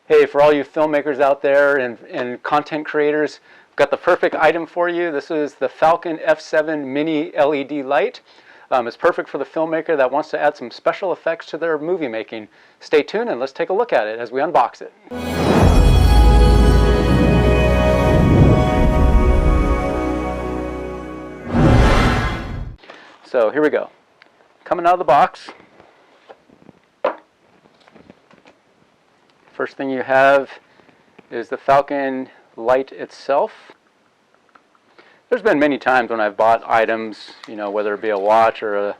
Hey, for all you filmmakers out there and content creators, I've got the perfect item for you. This is the Falcon F7 Mini LED light. It's perfect for the filmmaker that wants to add some special effects to their movie making. Stay tuned and let's take a look at it as we unbox it. So here we go. Coming out of the box, first thing you have is the Falcon light itself. There's been many times when I've bought items, whether it be a watch or a,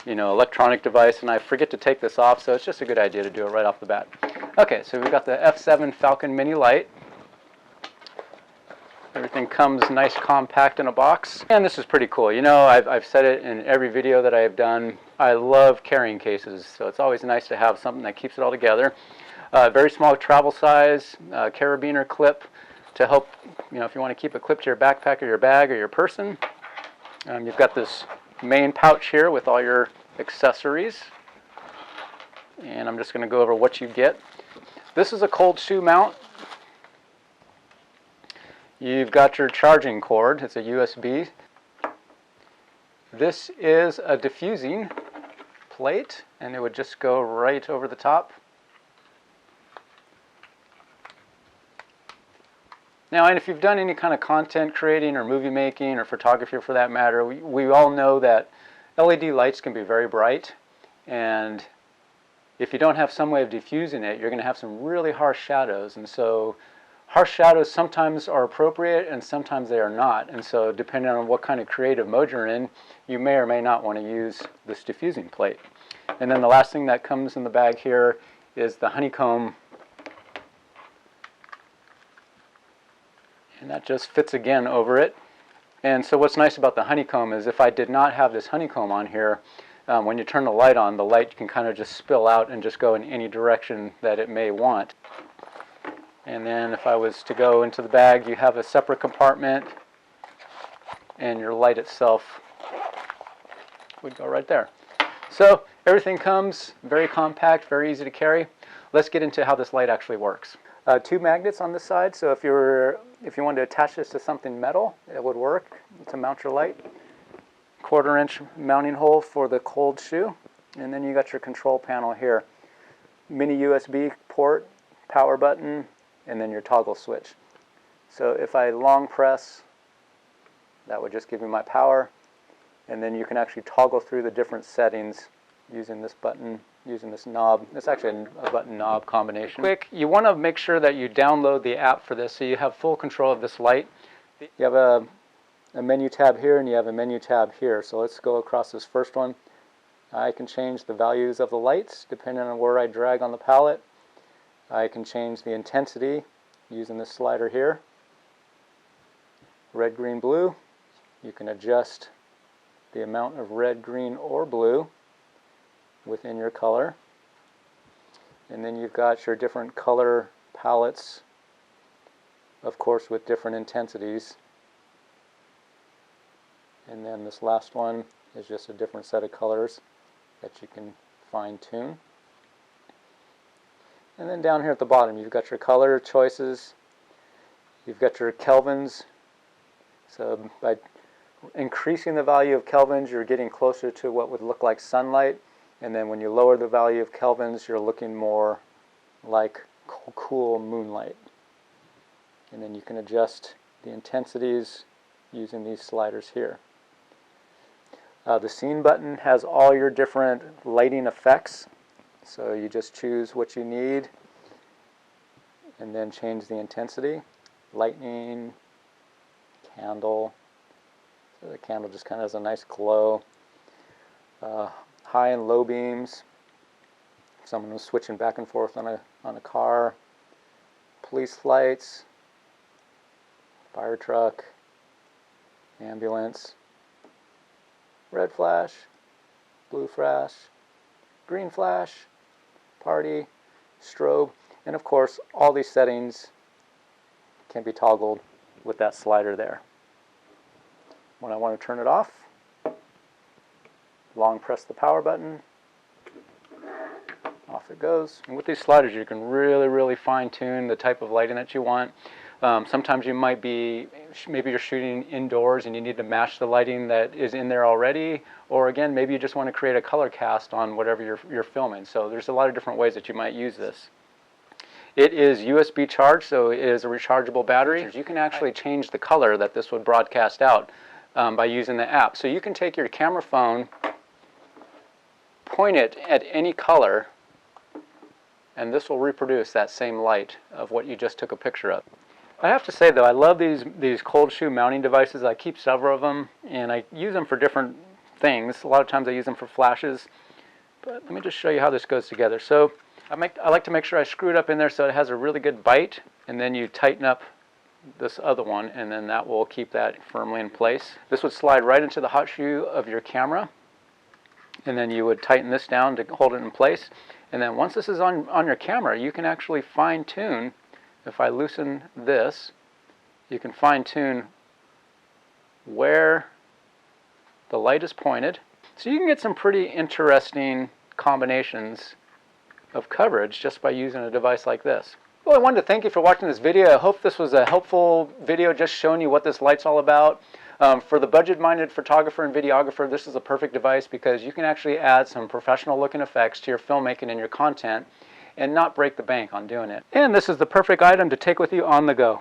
electronic device, and I forget to take this off, so it's just a good idea to do it right off the bat. Okay, so we've got the F7 Falcon Mini light. Everything comes nice compact in a box, and this is pretty cool. I've said it in every video that I have done. I love carrying cases, so it's always nice to have something that keeps it all together. Very small travel size, carabiner clip to help, if you want to keep it clipped to your backpack or your bag or your person. You've got this main pouch here with all your accessories, and I'm just going to go over what you get. This is a cold shoe mount. You've got your charging cord. It's a USB. This is a diffusing plate, and it would just go right over the top. Now, and if you've done any kind of content creating or movie making or photography for that matter, we all know that LED lights can be very bright, and if you don't have some way of diffusing it, you're going to have some really harsh shadows. And so harsh shadows sometimes are appropriate and sometimes they are not. And so depending on what kind of creative mode you're in, you may or may not want to use this diffusing plate. And then the last thing that comes in the bag here is the honeycomb. And that just fits again over it. And so what's nice about the honeycomb is if I did not have this honeycomb on here, when you turn the light on, the light can kind of just spill out and just go in any direction that it may want. And then if I was to go into the bag, you have a separate compartment, and your light itself would go right there. So everything comes very compact, very easy to carry. Let's get into how this light actually works. Two magnets on this side, so if you wanted to attach this to something metal, it would work to mount your light. 1/4-inch mounting hole for the cold shoe, and then you got your control panel here. Mini USB port, power button, and then your toggle switch. So if I long press, that would just give me my power, and then you can actually toggle through the different settings using this button, using this knob. It's actually a button knob combination. Quick, you want to make sure that you download the app for this so you have full control of this light. You have a menu tab here and you have a menu tab here. So let's go across this first one. I can change the values of the lights depending on where I drag on the palette. I can change the intensity using this slider here. Red, green, blue. You can adjust the amount of red, green, or blue within your color. And then you've got your different color palettes, of course, with different intensities. And then this last one is just a different set of colors that you can fine-tune. And then down here at the bottom, you've got your color choices. You've got your kelvins. So by increasing the value of kelvins, you're getting closer to what would look like sunlight. And then when you lower the value of kelvins, you're looking more like cool moonlight. And then you can adjust the intensities using these sliders here. The scene button has all your different lighting effects. So you just choose what you need and then change the intensity. Lightning, candle. So the candle just kind of has a nice glow. High and low beams. Someone was switching back and forth on a car. Police lights. Fire truck. Ambulance. Red flash. Blue flash. Green flash. Party. Strobe. And of course, all these settings can be toggled with that slider there. When I want to turn it off, long press the power button, off off it goes. And with these sliders, you can really fine tune the type of lighting that you want. Sometimes you might be, maybe you're shooting indoors and you need to match the lighting that is in there already, or again, maybe you just want to create a color cast on whatever you're filming. So there's a lot of different ways that you might use this. It is USB charged, so it is a rechargeable battery. You can actually change the color that this would broadcast out by using the app. So you can take your camera phone, point it at any color, and this will reproduce that same light of what you just took a picture of. I have to say though, I love these cold shoe mounting devices. I keep several of them, and I use them for different things. A lot of times I use them for flashes, but let me just show you how this goes together. So I like to make sure I screw it up in there so it has a really good bite, and then you tighten up this other one, and then that will keep that firmly in place. This would slide right into the hot shoe of your camera, and then you would tighten this down to hold it in place. And then once this is on your camera, you can actually fine tune. If I loosen this, you can fine tune where the light is pointed. So you can get some pretty interesting combinations of coverage just by using a device like this. Well, I wanted to thank you for watching this video. I hope this was a helpful video just showing you what this light's all about. For the budget-minded photographer and videographer, this is a perfect device because you can actually add some professional-looking effects to your filmmaking and your content and not break the bank on doing it. And this is the perfect item to take with you on the go.